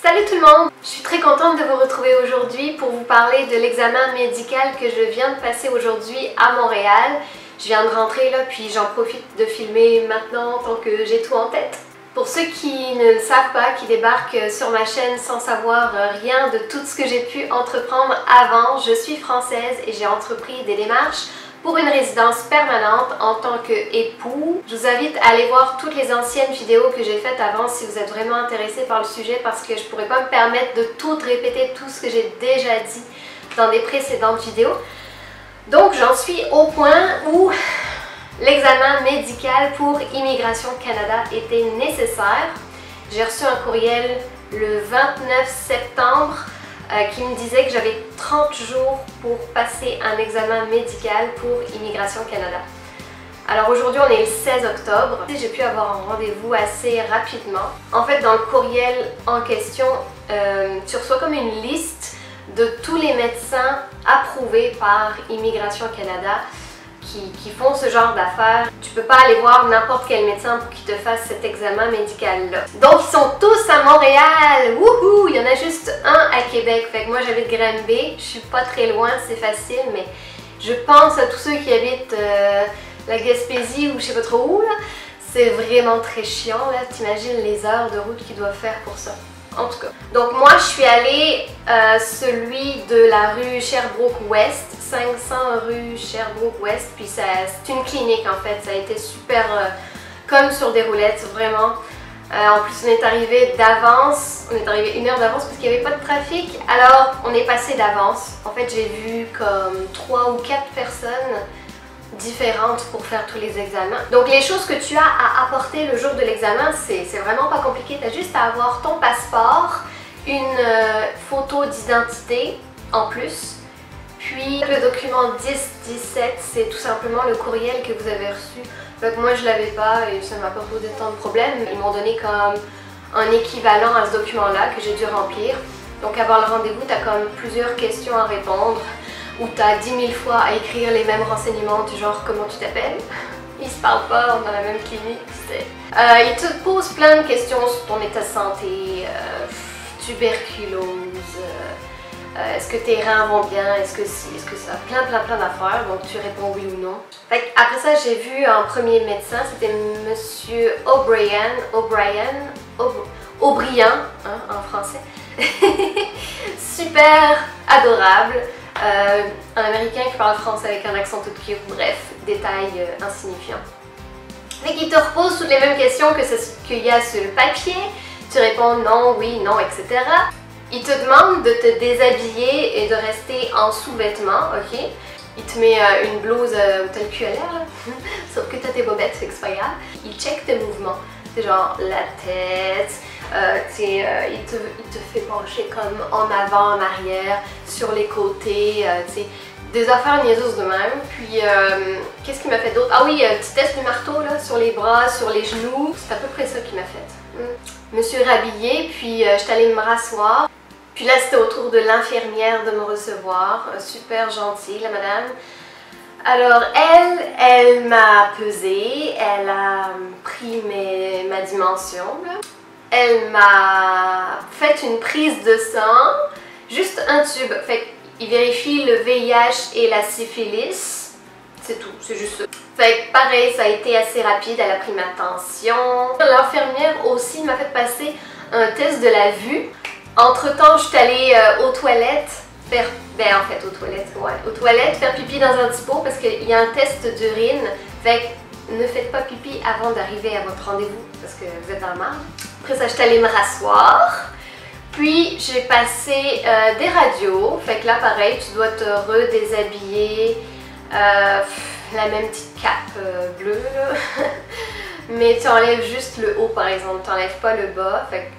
Salut tout le monde! Je suis très contente de vous retrouver aujourd'hui pour vous parler de l'examen médical que je viens de passer aujourd'hui à Montréal. Je viens de rentrer là, puis j'en profite de filmer maintenant tant que j'ai tout en tête. Pour ceux qui ne le savent pas, qui débarquent sur ma chaîne sans savoir rien de tout ce que j'ai pu entreprendre avant, je suis française et j'ai entrepris des démarches pour une résidence permanente en tant qu'époux. Je vous invite à aller voir toutes les anciennes vidéos que j'ai faites avant si vous êtes vraiment intéressé par le sujet, parce que je ne pourrais pas me permettre de tout répéter, tout ce que j'ai déjà dit dans des précédentes vidéos. Donc j'en suis au point où l'examen médical pour Immigration Canada était nécessaire. J'ai reçu un courriel le 29 septembre qui me disait que j'avais 30 jours pour passer un examen médical pour Immigration Canada. Alors aujourd'hui on est le 16 octobre, j'ai pu avoir un rendez-vous assez rapidement. En fait dans le courriel en question, tu reçois comme une liste de tous les médecins approuvés par Immigration Canada qui font ce genre d'affaires. Tu peux pas aller voir n'importe quel médecin pour qu'il te fasse cet examen médical-là. Donc ils sont tous à Montréal! Wouhou! Il y en a juste un à Québec. Fait que moi j'habite Granby, je suis pas très loin, c'est facile, mais je pense à tous ceux qui habitent la Gaspésie ou je sais pas trop où là. C'est vraiment très chiant là, t'imagines les heures de route qu'ils doivent faire pour ça. En tout cas. Donc moi je suis allée celui de la rue Sherbrooke-Ouest, 500 rue Sherbrooke-Ouest, puis c'est une clinique en fait, ça a été super comme sur des roulettes, vraiment. En plus on est arrivé d'avance, on est arrivé 1 heure d'avance parce qu'il n'y avait pas de trafic, alors on est passé d'avance. En fait j'ai vu comme 3 ou 4 personnes différentes pour faire tous les examens. Donc les choses que tu as à apporter le jour de l'examen, c'est vraiment pas compliqué, tu as juste à avoir ton passeport, une photo d'identité en plus, puis le document 1017, c'est tout simplement le courriel que vous avez reçu. Donc moi je l'avais pas et ça m'a pas posé tant de problèmes. Ils m'ont donné comme un équivalent à ce document-là que j'ai dû remplir. Donc avant le rendez-vous, tu as comme plusieurs questions à répondre, où tu as 10 000 fois à écrire les mêmes renseignements du genre comment tu t'appelles. Ils se parlent pas dans la même clinique. Ils te posent plein de questions sur ton état de santé, tuberculose, est-ce que tes reins vont bien, est-ce que si, est-ce que ça, plein d'affaires, donc tu réponds oui ou non. Fait après ça, j'ai vu un premier médecin, c'était Monsieur O'Brien, hein, en français. Super adorable. Un américain qui parle français avec un accent tout cute, bref, détail insignifiant. Fait qu'il te repose toutes les mêmes questions que ce qu'il y a sur le papier, tu réponds non, oui, non, etc. Il te demande de te déshabiller et de rester en sous-vêtements, ok? Il te met une blouse où t'as le cul à l'air, là. Sauf que t'as tes bobettes, fait que c'est pas grave. Il check tes mouvements, c'est genre la tête, il te fait pencher comme en avant, en arrière, sur les côtés, des affaires niaiseuses de même. Puis, qu'est-ce qu'il m'a fait d'autre? Ah oui, petit test du marteau là, sur les bras, sur les genoux. C'est à peu près ça qu'il m'a fait. Je me suis rhabillée, puis je suis allée me rasseoir. Puis là, c'était au tour de l'infirmière de me recevoir. Super gentille, la madame. Alors elle m'a pesée, elle a pris ma dimension, là. Elle m'a fait une prise de sang, juste un tube. Fait qu'il vérifie le VIH et la syphilis, c'est tout, c'est juste ça. Fait que pareil, ça a été assez rapide, elle a pris ma tension. L'infirmière aussi m'a fait passer un test de la vue. Entre-temps, je suis allée aux toilettes faire, aux toilettes faire pipi dans un petit pot parce qu'il y a un test d'urine. Fait que ne faites pas pipi avant d'arriver à votre rendez-vous parce que vous êtes dans le marde. Après ça, je suis allée me rasseoir. Puis j'ai passé des radios. Fait que là, pareil, tu dois te redéshabiller. La même petite cape bleue là. Mais tu enlèves juste le haut par exemple, tu n'enlèves pas le bas. Fait que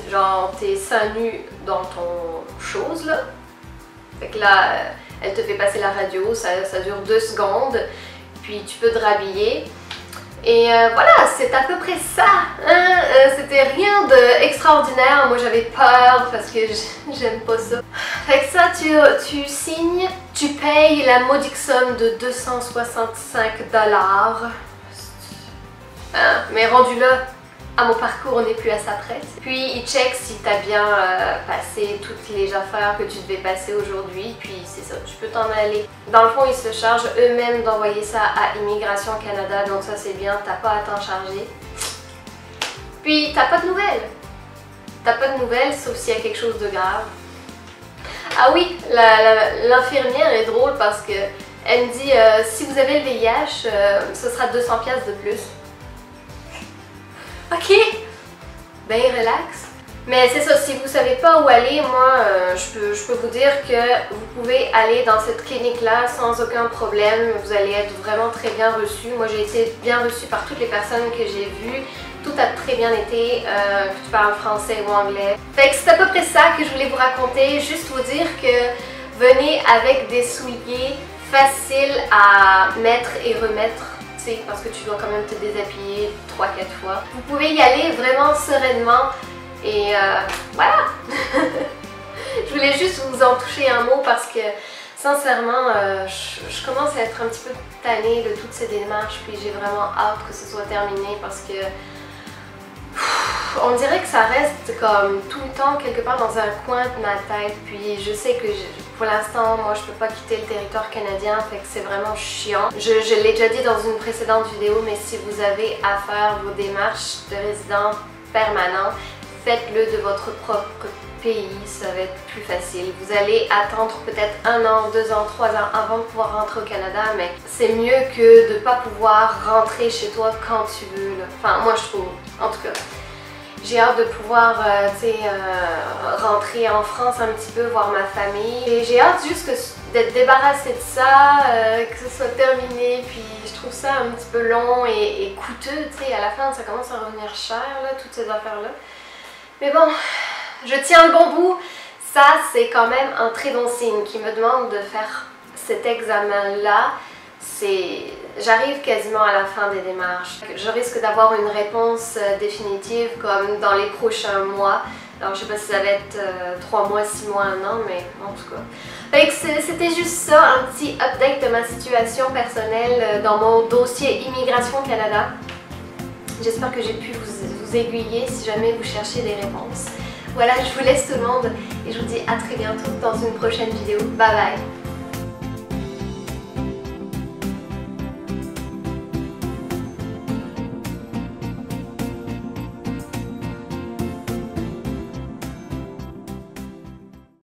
genre t'es seins nus dans ton chose là. Fait que là, elle te fait passer la radio, ça dure 2 secondes. Puis tu peux te rhabiller. Et voilà, c'est à peu près ça, hein? C'était rien d'extraordinaire, moi j'avais peur parce que j'aime pas ça. Fait que ça, tu signes, tu payes la modique somme de 265 $. Hein? Mais rendu là, à mon parcours, on n'est plus à sa prête. Puis ils checkent si tu as bien passé toutes les affaires que tu devais passer aujourd'hui, puis c'est ça, tu peux t'en aller. Dans le fond, ils se chargent eux-mêmes d'envoyer ça à Immigration Canada, donc ça c'est bien, t'as pas à t'en charger. Puis t'as pas de nouvelles. T'as pas de nouvelles, sauf s'il y a quelque chose de grave. Ah oui, l'infirmière est drôle parce que elle me dit si vous avez le VIH, ce sera 200$ de plus. Ok, ben relax. Mais c'est ça, si vous savez pas où aller, moi je peux vous dire que vous pouvez aller dans cette clinique-là sans aucun problème. Vous allez être vraiment très bien reçu. Moi j'ai été bien reçue par toutes les personnes que j'ai vues. Tout a très bien été, que tu parles français ou anglais. Fait que c'est à peu près ça que je voulais vous raconter. Juste vous dire que venez avec des souliers faciles à mettre et remettre. Parce que tu dois quand même te déshabiller 3-4 fois. Vous pouvez y aller vraiment sereinement et voilà! Je voulais juste vous en toucher un mot parce que sincèrement, je commence à être un petit peu tannée de toutes ces démarches puis j'ai vraiment hâte que ce soit terminé parce que on dirait que ça reste comme tout le temps quelque part dans un coin de ma tête, puis je sais que pour l'instant moi je peux pas quitter le territoire canadien, fait que c'est vraiment chiant. Je l'ai déjà dit dans une précédente vidéo, mais si vous avez à faire vos démarches de résident permanent, faites-le de votre propre pays, ça va être plus facile. Vous allez attendre peut-être 1 an, 2 ans, 3 ans avant de pouvoir rentrer au Canada, mais c'est mieux que de ne pas pouvoir rentrer chez toi quand tu veux, là. Enfin, moi je trouve, en tout cas. J'ai hâte de pouvoir rentrer en France un petit peu, voir ma famille. Et j'ai hâte juste d'être débarrassée de ça, que ce soit terminé, puis je trouve ça un petit peu long et coûteux, tu sais, à la fin ça commence à revenir cher, là, toutes ces affaires-là. Mais bon, je tiens le bon bout. Ça, c'est quand même un très bon signe qui me demande de faire cet examen-là. J'arrive quasiment à la fin des démarches. Je risque d'avoir une réponse définitive comme dans les prochains mois. Alors je sais pas si ça va être 3 mois, 6 mois, 1 an, mais en tout cas. C'était juste ça, un petit update de ma situation personnelle dans mon dossier Immigration Canada. J'espère que j'ai pu vous aiguiller si jamais vous cherchez des réponses. Voilà, je vous laisse tout le monde et je vous dis à très bientôt dans une prochaine vidéo. Bye bye!